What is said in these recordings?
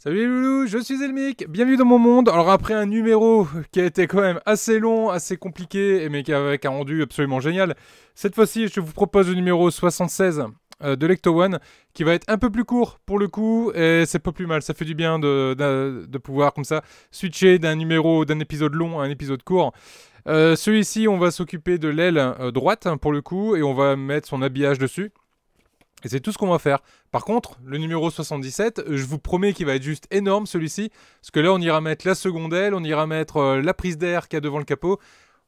Salut les loulous, je suis Elmic, bienvenue dans mon monde. Alors après un numéro qui a été quand même assez long, assez compliqué, mais avec un rendu absolument génial, cette fois-ci je vous propose le numéro 76 de Lecto One, qui va être un peu plus court pour le coup, et c'est pas plus mal, ça fait du bien de pouvoir comme ça switcher d'un épisode long à un épisode court. Celui-ci, on va s'occuper de l'aile droite pour le coup, et on va mettre son habillage dessus. Et c'est tout ce qu'on va faire. Par contre, le numéro 77, je vous promets qu'il va être juste énorme celui-ci. Parce que là, on ira mettre la seconde aile, on ira mettre la prise d'air qu'il y a devant le capot.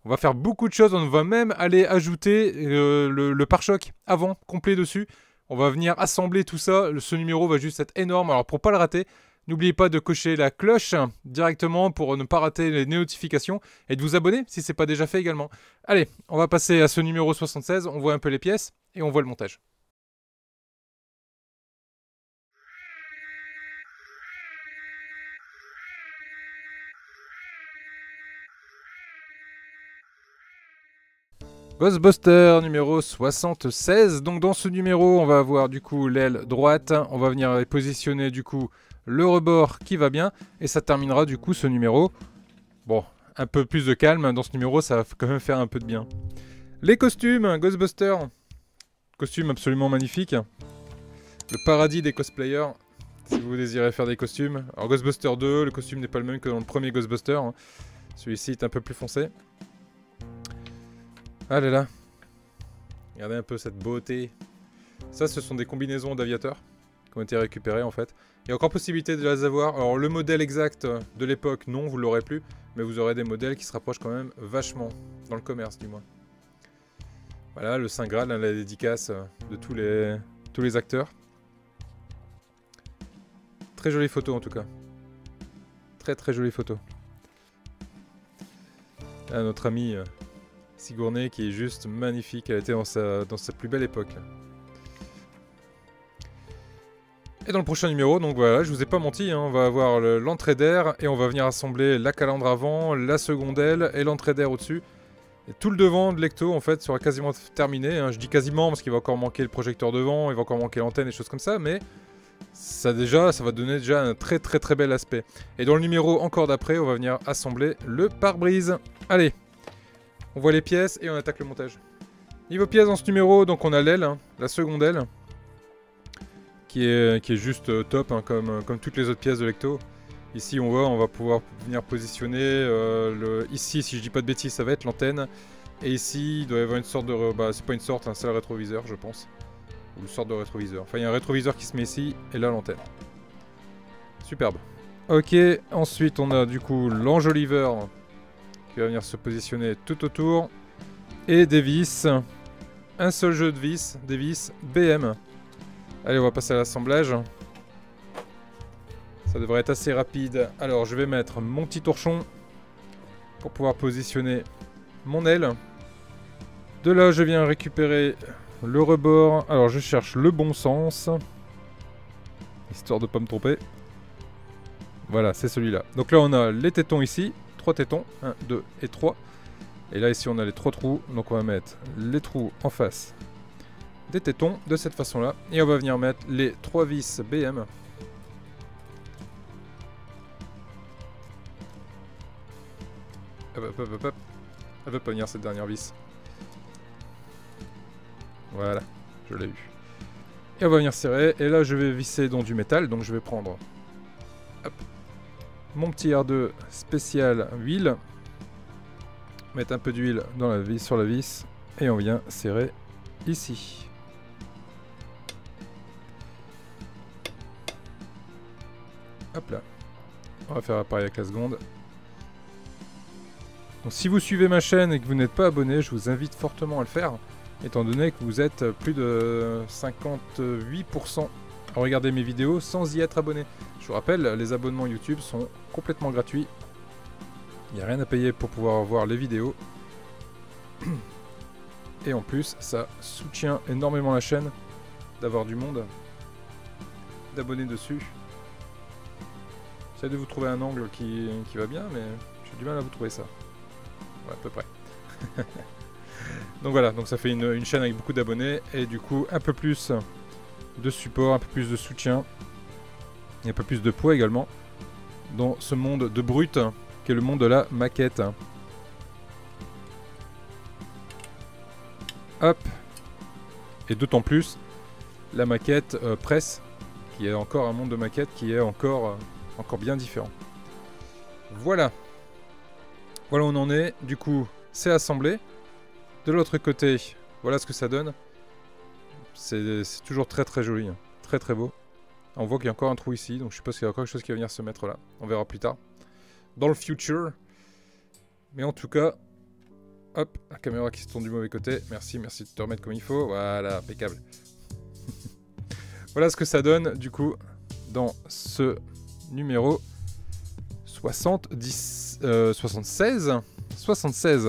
On va faire beaucoup de choses. On va même aller ajouter le pare-choc avant, complet dessus. On va venir assembler tout ça. Ce numéro va juste être énorme. Alors pour pas le rater, n'oubliez pas de cocher la cloche directement pour ne pas rater les notifications. Et de vous abonner si ce n'est pas déjà fait également. Allez, on va passer à ce numéro 76. On voit un peu les pièces et on voit le montage. Ghostbuster numéro 76. Donc dans ce numéro, on va avoir du coup l'aile droite. On va venir positionner du coup le rebord qui va bien. Et ça terminera du coup ce numéro. Bon, un peu plus de calme dans ce numéro, ça va quand même faire un peu de bien. Les costumes, Ghostbuster. Costume absolument magnifique. Le paradis des cosplayers. Si vous désirez faire des costumes. Alors Ghostbuster 2, le costume n'est pas le même que dans le premier Ghostbuster. Celui-ci est un peu plus foncé. Ah là là. Regardez un peu cette beauté. Ça, ce sont des combinaisons d'aviateurs qui ont été récupérées en fait. Il y a encore possibilité de les avoir. Alors le modèle exact de l'époque, non, vous l'aurez plus. Mais vous aurez des modèles qui se rapprochent quand même vachement. Dans le commerce du moins. Voilà, le Saint Graal, la dédicace de tous les acteurs. Très jolie photo en tout cas. Très très jolie photo. Là, notre ami... Sigourney qui est juste magnifique, elle était dans sa plus belle époque. Là. Et dans le prochain numéro, donc voilà, je vous ai pas menti, hein, on va avoir l'entrée d'air et on va venir assembler la calandre avant, la seconde aile et l'entrée d'air au-dessus. Et tout le devant de l'Ecto en fait sera quasiment terminé, hein. Je dis quasiment parce qu'il va encore manquer le projecteur devant, il va encore manquer l'antenne et choses comme ça, mais ça va donner déjà un très très très bel aspect. Et dans le numéro encore d'après, on va venir assembler le pare-brise. Allez! On voit les pièces et on attaque le montage. Niveau pièces dans ce numéro, donc on a l'aile, hein, la seconde aile, qui est juste top, hein, comme toutes les autres pièces de l'Ecto. Ici on voit, on va pouvoir venir positionner, ici si je dis pas de bêtises ça va être l'antenne. Et ici il doit y avoir une sorte de... Bah c'est pas une sorte, hein, c'est le rétroviseur je pense. Ou une sorte de rétroviseur. Enfin il y a un rétroviseur qui se met ici et là l'antenne. Superbe. Ok, ensuite on a du coup l'enjoliveur qui va venir se positionner tout autour. Et des vis. Un seul jeu de vis, des vis BM. Allez, on va passer à l'assemblage. Ça devrait être assez rapide. Alors, je vais mettre mon petit torchon pour pouvoir positionner mon aile. De là, je viens récupérer le rebord. Alors, je cherche le bon sens. Histoire de ne pas me tromper. Voilà, c'est celui-là. Donc là, on a les tétons ici. 3 tétons, 1, 2 et 3. Et là ici on a les 3 trous, donc on va mettre les trous en face des tétons de cette façon là. Et on va venir mettre les 3 vis BM. Hop, hop, hop, hop. Elle veut pas venir cette dernière vis. Voilà, je l'ai eu. Et on va venir serrer, et là je vais visser dans du métal, donc je vais prendre... Hop. Mon petit R2 spécial huile. Mettre un peu d'huile dans la vis, sur la vis. Et on vient serrer ici. Hop là. On va faire pareil avec la seconde. Donc si vous suivez ma chaîne et que vous n'êtes pas abonné, je vous invite fortement à le faire. Étant donné que vous êtes plus de 58% à regarder mes vidéos sans y être abonné. Je vous rappelle, les abonnements YouTube sont complètement gratuits. Il n'y a rien à payer pour pouvoir voir les vidéos. Et en plus, ça soutient énormément la chaîne d'avoir du monde, d'abonnés dessus. J'essaie de vous trouver un angle qui va bien, mais j'ai du mal à vous trouver ça. Ouais, à peu près. Donc voilà, donc ça fait une chaîne avec beaucoup d'abonnés et du coup un peu plus de support, un peu plus de soutien. Il y a un peu plus de poids également dans ce monde de brut qui est le monde de la maquette. Hop. Et d'autant plus la maquette presse, qui est encore un monde de maquette qui est encore bien différent. Voilà. Voilà où on en est. Du coup, c'est assemblé. De l'autre côté, voilà ce que ça donne. C'est toujours très très joli. Hein. Très très beau. On voit qu'il y a encore un trou ici, donc je suppose qu'il y a encore quelque chose qui va venir se mettre là. On verra plus tard. Dans le future. Mais en tout cas... Hop, la caméra qui se tourne du mauvais côté. Merci, merci de te remettre comme il faut. Voilà, impeccable. Voilà ce que ça donne, du coup, dans ce numéro 76. 76.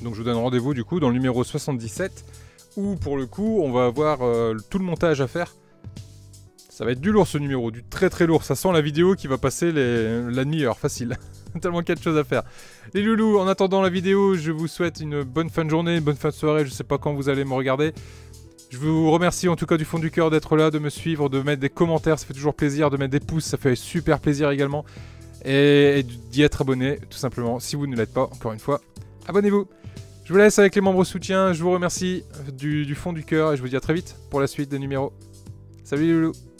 Donc je vous donne rendez-vous, du coup, dans le numéro 77, où, pour le coup, on va avoir tout le montage à faire. Ça va être du lourd, ce numéro, du très très lourd. Ça sent la vidéo qui va passer la demi-heure, facile. Tellement qu'il y a de choses à faire. Les loulous, en attendant la vidéo, je vous souhaite une bonne fin de journée, une bonne fin de soirée. Je sais pas quand vous allez me regarder. Je vous remercie en tout cas du fond du cœur d'être là, de me suivre, de mettre des commentaires. Ça fait toujours plaisir, de mettre des pouces, ça fait super plaisir également. Et d'y être abonné, tout simplement. Si vous ne l'êtes pas, encore une fois, abonnez-vous. Je vous laisse avec les membres soutiens. Je vous remercie du fond du cœur et je vous dis à très vite pour la suite des numéros. Salut les loulous.